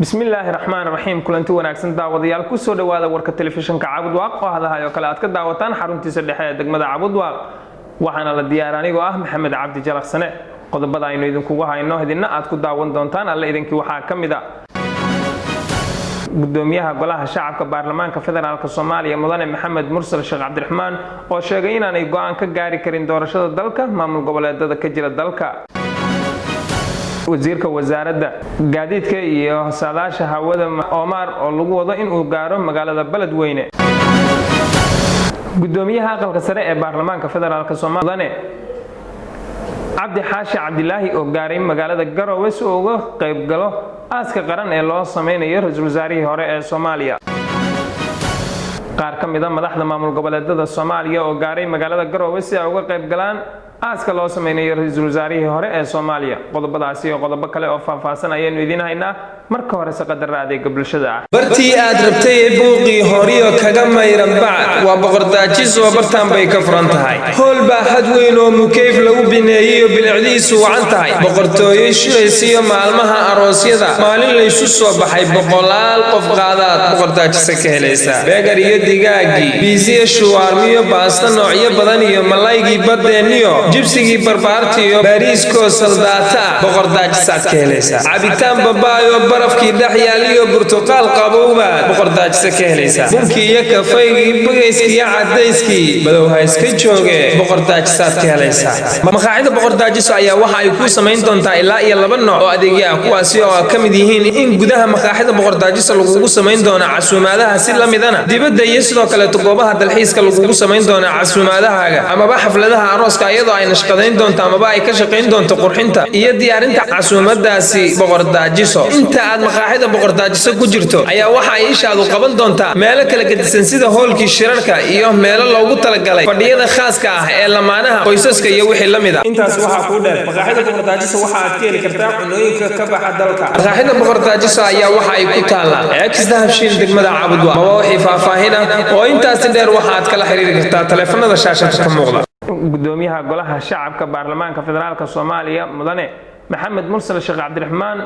bismillaahi raxmaani raxiim kulanti wanaagsan daawadayaal ku soo dhawaada warka telefishinka Caabudwaaq oo hadahayo kale aad ka daawataan xaruntiisa dhexe ee degmada Caabudwaaq waxaana la diyaar anigoo ah Maxamed Cabdi jalaqsane qodobada aynu idinku hayno idinna aad ku daawan doontaan alla idinkii waxa kamid ah gudoomiyaha golaha shacabka baarlamaanka federaalka Soomaaliya mudane Maxamed mursal Sheekh Cabdiraxmaan oo sheegay inaanay go'aan ka gaari karin doorashada dalka maamul goboleedyada ka jira dalka wasiirka wasaaradda gaadiidka iyo saadaasha hawada Omar oo lagu wado in uu gaaro magaalada Beledweyne gudoomiyaha aqalka sare ee baarlamaanka federaalka Soomaaliya Cabdi Xaashi Cabdilaahi oo gaaray magaalada Garowe si uu uga qayb galo aaska qaran ee loo sameeyo ra'iisul wasaarihii hore ee Soomaaliya qaar ka mid ah madaxda maamul goboleedyada Soomaaliya oo gaaray magaalada Garowe si ay uga qayb galaan aaska loo sameeyo ra'iisul wasaarihii hore ee Soomaaliya qodobadaasi iyo qodobo kale oo faahfaahsan ayaynu idin haynaa marka hore saqadar adeega bulshada ah bartii aad rabtay buuqii horiyo kaga mayran bacad waa boqortaajiis oo bartaan bay ka furan tahay hool baa had weyn oo mukeyf lagu bineeyay bilicdiisu wacan tahay boqortooyo shiraysiyo maalmaha aroosyada maalin la isu soo baxay boqolaal qof qaadaad boqortaajisa ka helaysa beegar iyo digaagii biisiyo shuwaarmiyo baasta noocyo badan iyo malaygii badeeniyo jibsigii barbaartiyo bariisko saldaata boqortaajisaad ka helaysa cabitaan babaayo barafkii dhaxyaaliyo burtuqaal qabowba boqortaajisa ka helaysa bunkii iyo kafeygii bugayskii iyo cadayskii badow ha iska jooge boqortaajisaad ka helaysa maqaayada boqortaajiso ayaa waxa ay ku samayn doontaa ilaa iyo 2 nooc oo adeegyo ah kuwaasi oo ka mid yihiin in gudaha maqaayada boqortaajiso lagu samayn doono casuumaadaha si la midana dibadda iyo sidoo kale goobaha dalxiiska lagu samayn doono casuumaadahaaga amaba xafladaha arooska iyadoo ay nashqadayn doonto amaba ay ka shaqayn doonto qurxinta iyo diyaarinta casuumadaasi boqortaajiso inta aad maqaayada boqortaajiso ku jirto ayaa waxa ay ishaadu qaban doontaa meelo kala gedisan sida hoolkii shirarka iyo meelo loogu talagalay fadhiyada khaaska ah ee lamaanaha qoysaska iyo wixii la mid ah intaas waxa ku dheer maqaayada boqortaajiso waxa aad ka heli kartaa cunooyinka ka baxa dalka maqaayada boqortaajiso ayaa waxa ay ku taala eexdahabshiil degmada Caabudwaaq ma wixii faahfaahin oo intaas dheer waxa aad kala xiriiri kartaa taleefanada shaashada ka muuqda gudoomiyaha golaha shacabka baarlamaanka federaalka Soomaaliya mudane Maxamed mursal Sheekh Cabdiraxmaan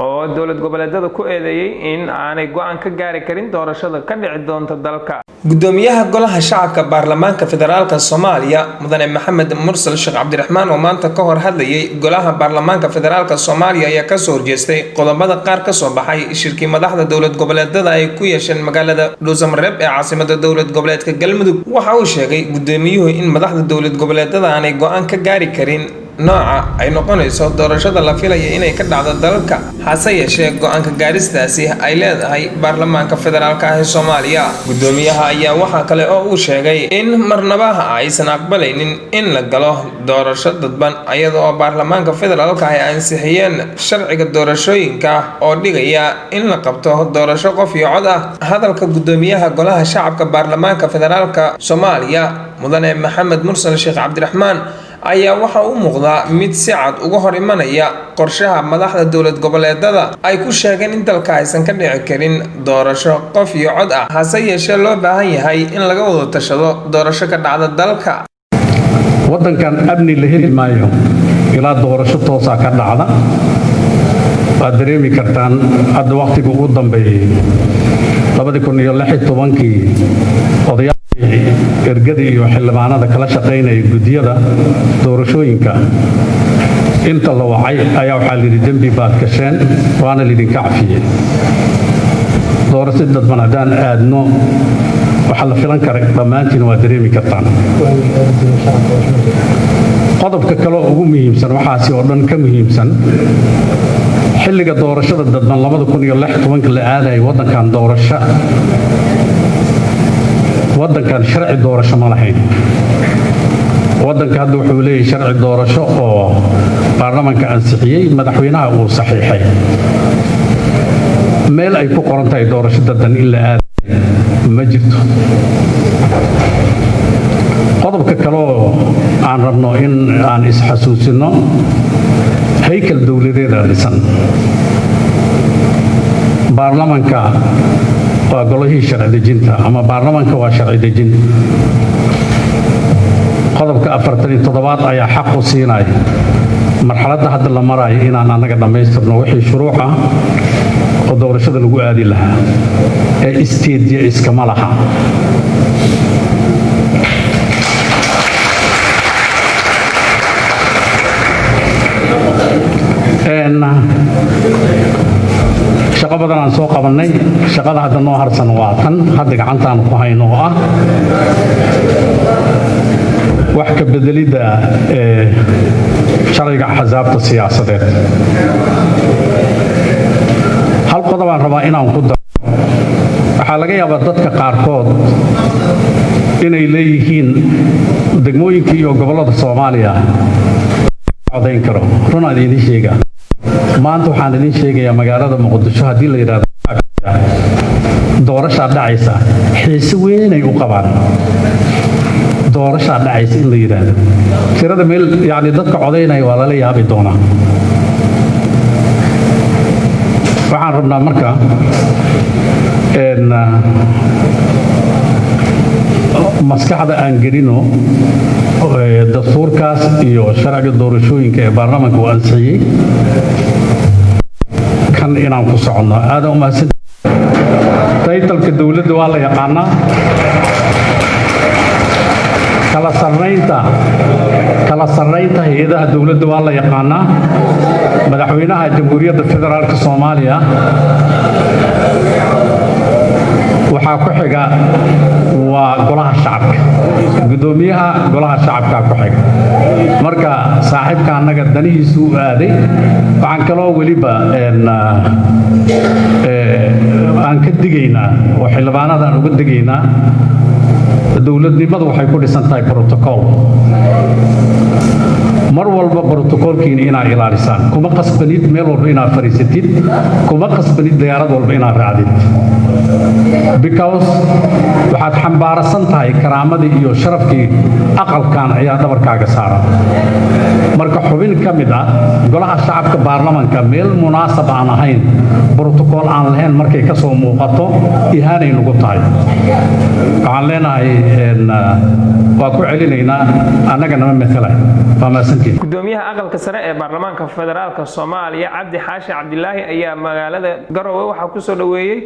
oo dowlad goboleedyada ku eedeeyay in aanay go'aan ka gaari karin doorashada ka dhici doonta dalka gudoomiyaha golaha shacabka baarlamaanka federaalka Soomaaliya mudane Maxamed mursal Sheekh Cabdiraxmaan oo maanta ka hor hadlayay golaha baarlamaanka federaalka Soomaaliya ayaa ka soo horjeestay qodobada qaar ka soo baxay shirkii madaxda dowlad goboleedyada ay ku yeesheen magaalada Dhuusamareeb ee caasimadda dowlad goboleedka Galmudug waxa uu sheegay gudoomiyuhu in madaxda dowlad goboleedyada aanay go'aan ka gaari karin nooca ay noqonayso doorashada la filayo inay ka dhacdo dalka hase yeeshee go'aanka gaaristaasi ay leedahay baarlamaanka federaalka ah ee Soomaaliya gudoomiyaha ayaa waxa kale oo uu sheegay in marnaba aysan aqbalaynin in la galo doorasho dadban iyadoo baarlamaanka federaalka ay ansixiyeen sharciga doorashooyinka oo dhigaya in la qabto doorasho qof iyo cod ah hadalka gudoomiyaha golaha shacabka baarlamaanka federaalka Soomaaliya mudane Maxamed mursal Sheekh Cabdiraxmaan ayaa waxa uu muuqdaa mid si cad uga hor imanaya qorshaha madaxda dowlad goboleedyada ay ku sheegeen in dalka aysan ka dhici karin doorasho qof iyo cod ah hase yeeshee loo baahan yahay in laga wada tashado doorasho ka dhacda dalka wadankan amni la heli maayo ilaa doorasho toosa ka dhacda waad dareemi kartaan hadda waqtiga ugu dambeeyay 2016 odayaal ergada iyo xildhibaanada kala shaqeynaya gudiyada doorashooyinka inta la wacay ayaa waxaa la yidhi dembi baad gasheen waana lidinka cafiyey doorasho dadban haddaan aadno waxa la filan kara dhammaantiin waa dareemi kartaan qodobka kale oo ugu muhiimsan waxaasi oo dhan ka muhiimsan xilliga doorashada dadban 2016 la aaday wadankan doorasho wadankan sharci doorasho ma lahayn wadanka hadda wuxuu leeyahay sharci doorasho oo baarlamaanka ansixiyay madaxweynaha uu saxiixay meel ay ku qoran tahay doorasho dadban in la aaday ma jirto qodobka kale oo aan rabno in aan isxasuusino haykal dowladeed dhisan baarlamaanka waa golihii sharci dejinta ama baarlamaanka waa sharci dejin qodobka 47 ayaa xaq u siinaya marxaladda hadda la marayo inaan anaga dhamaystirno wixii shuruuc ah oo doorashada lagu aadi lahaa ee isteedya iskama laha. shaqo badan aan soo qabanay. shaqada hadda noo harsan waa tan hadda gacantaan ku hayno oo ah wax ka bedelidda sharciga axsaabta siyaasadeed. hal qodob aan rabaa inaan ku daro. waxaa laga yaabaa dadka qaarkood inay leeyihiin degmooyinka iyo gobollada Soomaaliya codayn karo. runaan idin sheegaa maanta waxaan idin sheegayaa magaalada Muqdisho haddii la yiraahdo doorasho dhacaysa xiise weyn ay u qabaan. doorasho dhacaysa in la yiraahdo tirada meel yani dadka codaynaya waa la yaabi doonaa. waxaan rabnaa marka maskaxda aan gelino dastuurkaas iyo sharciga doorashooyinka ee baarlamaanka uu ansixiyey kan inaan ku socono. aad u mahadsan. taytalka dawladda waa la yaqaanaa. kala sarreynta hay'adaha dawladda waa la yaqaanaa. madaxweynaha jamhuuriyadda federaalka Soomaaliya waxaa ku xiga waa golaha shacabka. gudoomiyaha golaha shacabka ku xiga. marka saaxiibka annaga danihiisu u aaday. waxaan kaloo weliba aan ka digaynaa oo xildhibaanada aan uga digaynaa dowladnimadu waxay ku dhisan tahay protocol. mar walba protocolkiina inaad ilaalisaan. kuma qasbanid meel walba inaad fariisatid. kuma qasbanid diyaarad walba inaad raacdid. because waxaad xambaarsan tahay karaamadii iyo sharafkii aqalkan ayaa dhabarkaaga saaran. marka xubin ka mid ah golaha shacabka baarlamaanka meel munaasab aan ahayn protocol aan lahayn markay ka soo muuqato ihaanay nagu tahay. waxaan leenahay waa ku celinaynaa annaga nama matala. gudoomiyaha aqalka sare ee baarlamaanka federaalka Soomaaliya Cabdi Xaashi Cabdilaahi ayaa magaalada Garowe waxa ku soo dhaweeyay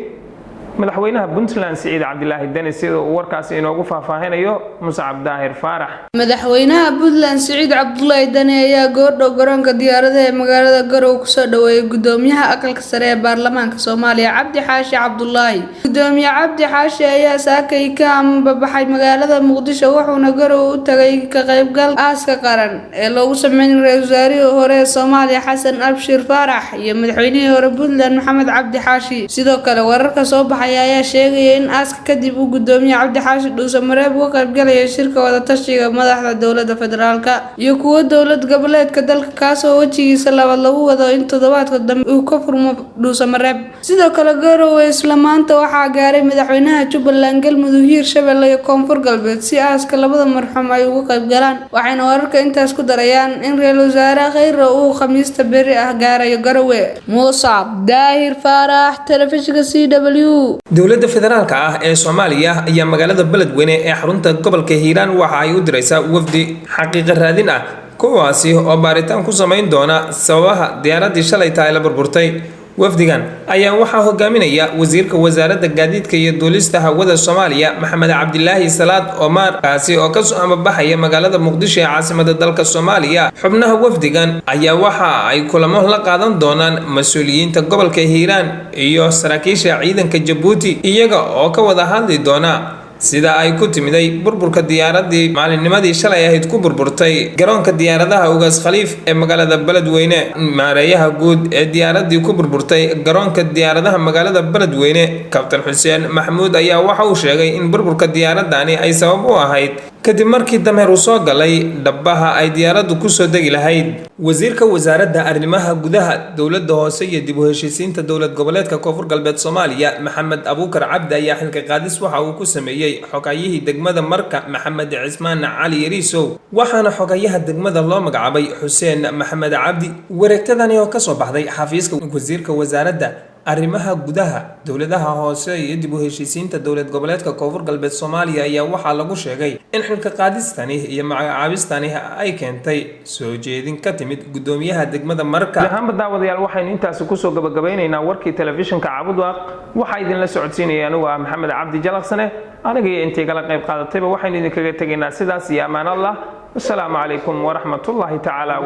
madaxweynaha Puntland Siciid Cabdilaahi Dani sida uu warkaas inoogu faahfaahinayo Muscab Daahir Faarax. madaxweynaha Puntland Siciid Cabdilaahi Dani ayaa goordhow garoonka diyaaradaha ee magaalada Garowe ku soo dhaweeyay gudoomiyaha aqalka sare ee baarlamaanka Soomaaliya Cabdi Xaashi Cabdilaahi. gudoomiye Cabdi Xaashi ayaa saakay ka ambabaxay magaalada Muqdisho wuxuuna Garowe u tagay ka qaybgal aaska qaran ee loogu sameeyay ra'iisul wasaarihii hore ee Soomaaliya Xasan Abshir Faarax iyo madaxweynihii hore Puntland Maxamed Cabdi Xaashi. sidoo kale wararka soo ayaa sheegay in aaska kadib uu gudoomiye Cabdi Xaashi dhuuso mareeb uga qayb galay shirka wada tashiga madaxda dawladda federaalka iyo kuwa dawlad goboleedka dalka kaas oo wajigiisa labaad lagu wado in toddobaadka dambe uu ka furmo dhuuso mareeb. sidoo kale Garowe isla maanta waxaa gaaray madaxweynaha Jubaland Galmudug Hirshabelle iyo Koonfur Galbeed si aaska labada marxuum ay uga qayb galaan. waxayna wararka intaas ku darayaan in ra'iisul wasaare khayra uu khamiista beri ah gaarayo Garowe. Muscab Daahir Faarax, telefishinka CW. dowladda federaalka ah ee Soomaaliya ayaa magaalada Beledweyne ee xarunta gobolka Hiiraan waxa ay u diraysaa wafdi xaqiiqo raadin ah kuwaasi oo baaritaan ku sameyn doona sababaha diyaaradii shalay tahay la burburtay. wafdigan ayaa waxaa hogaaminaya wasiirka wasaaradda gaadiidka iyo duulista hawada Soomaaliya Maxamed Cabdilaahi Salaad Omar kaasi oo ka soo ambabaxaya magaalada Muqdisho ee caasimadda dalka Soomaaliya. xubnaha wafdigan ayaa waxa ay kulamo la qaadan doonaan mas'uuliyiinta gobolka Hiiraan iyo saraakiisha ciidanka Djibouti iyaga oo ka wada hadli doona sida ay ku timiday burburka diyaaradii maalinnimadii shalay ahayd ku burburtay garoonka diyaaradaha Ugaas Khaliif ee magaalada Beledweyne. maareeyaha guud ee diyaaradii ku burburtay garoonka diyaaradaha magaalada Beledweyne Kabtan Xuseen Maxamuud ayaa waxa uu sheegay in burburka diyaaradani ay sabab u ahayd kadib markii dameer uu soo galay dhabaha ay diyaaraddu ku soo degi lahayd. wasiirka wasaaradda arrimaha gudaha dawladda hoose iyo dib u heshiisiinta dawlad goboleedka Koonfur Galbeed Soomaaliya Maxamed Abuukar Cabdi ayaa xilka qaadis waxa uu ku sameeyay xogayihii degmada Marka Maxamed Cismaan Cali Yariisow waxaana xogayaha degmada loo magacaabay Xuseen Maxamed Cabdi. wareegtadani oo ka soo baxday xafiiska wasiirka wasaaradda arrimaha gudaha dowladaha hoose iyo dib u heshiisiinta dowlad goboleedka Koonfur Galbeed Soomaaliya ayaa waxaa lagu sheegay in xilka qaadistani iyo magacaabistani ay keentay soo jeedin ka timid gudoomiyaha degmada Marka. Lahaan daawadayaal waxaynu intaas ku soo gabagabaynaynaa warkii telefishinka Caabudwaaq waxa idin la socodsiinayay anigu ah Maxamed Cabdi jalaqsane aniga iyo intii kala qayb qaadatayba waxaynu idin kaga tageynaa sidaas iyo amaan Allah. Assalaamu calaykum wa rahmatullahi ta'ala.